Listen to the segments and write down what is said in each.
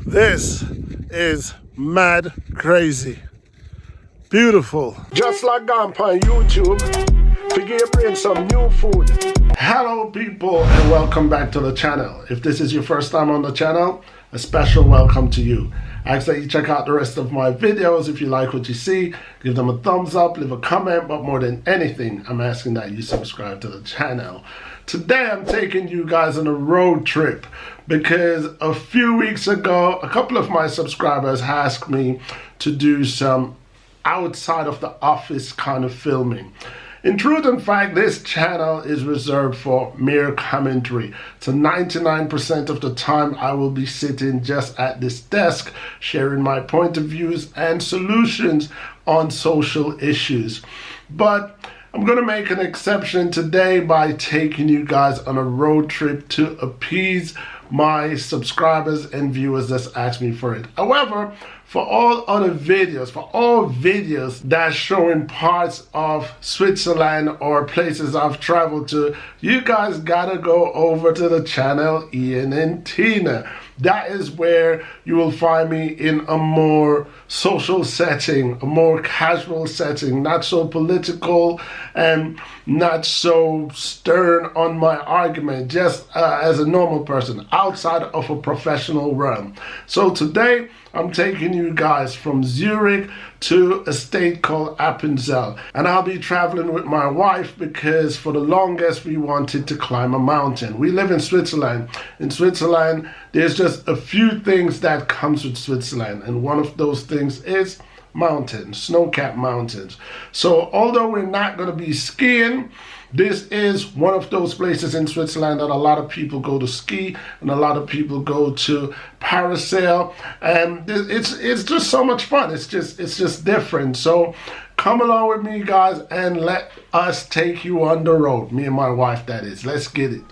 This is mad crazy. Beautiful. Just like on YouTube, figure your brain some new food. Hello people and welcome back to the channel. If this is your first time on the channel, a special welcome to you. I ask that you check out the rest of my videos. If you like what you see, give them a thumbs up, leave a comment, but more than anything, I'm asking that you subscribe to the channel. Today I'm taking you guys on a road trip because a few weeks ago, a couple of my subscribers asked me to do some outside of the office kind of filming. In truth and fact, this channel is reserved for mere commentary. So 99% of the time I will be sitting just at this desk, sharing my point of views and solutions on social issues. But I'm going to make an exception today by taking you guys on a road trip to appease my subscribers and viewers that's asked me for it. However, for all other videos, for all videos that's showing parts of Switzerland or places I've traveled to, you guys gotta go over to the channel Ian and Tina. That is where you will find me in a more social setting, a more casual setting, not so political and not so stern on my argument, just as a normal person outside of a professional realm. So today I'm taking you guys from Zurich to a state called Appenzell, and I'll be traveling with my wife because for the longest we wanted to climb a mountain. We live in Switzerland. In Switzerland, there's just a few things that comes with Switzerland, and one of those things is mountains, snow-capped mountains. So although we're not going to be skiing, this is one of those places in Switzerland that a lot of people go to ski and a lot of people go to parasail, and it's just so much fun. It's just different. So come along with me guys and let us take you on the road. Me and my wife, that is. Let's get it.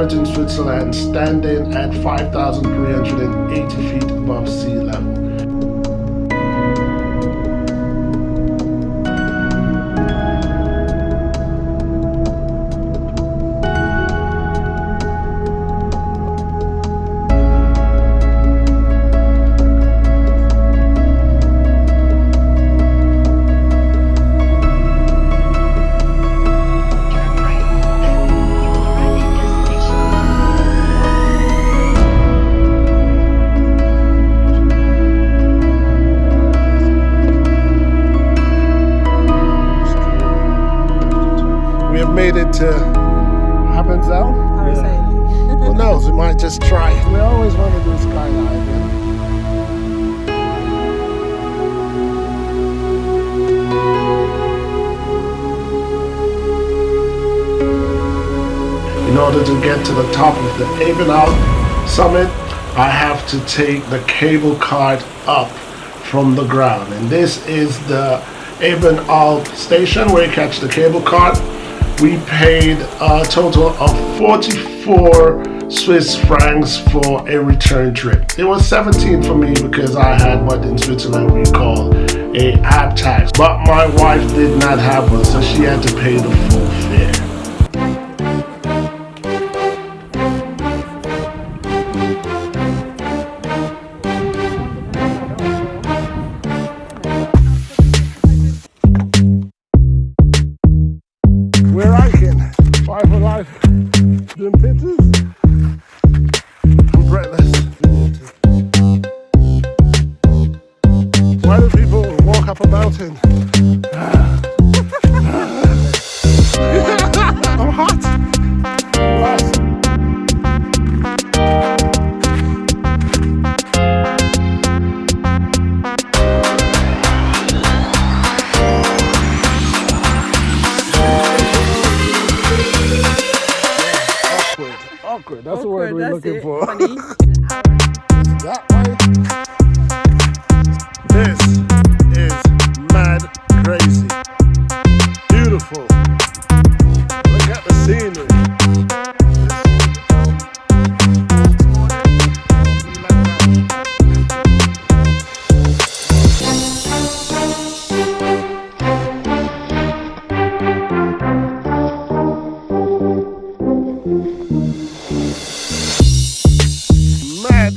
summit in Switzerland, standing at 5,380 feet above sea level. Made it to Appenzell. Yeah. Who knows, we might just try. We always want to do skydiving. In order to get to the top of the Ebenalp summit, I have to take the cable cart up from the ground. And this is the Ebenalp station where you catch the cable cart. We paid a total of 44 Swiss francs for a return trip. It was 17 for me because I had what in Switzerland we call a ab tax. But my wife did not have one, so she had to pay the full fare. We're hiking 5 for life, doing pizzas. I'm breathless. Why do people walk up a mountain? I'm hot. Awkward. That's the word we're looking for. Funny. That way. This is mad crazy. Beautiful. Look at the scenery. Mad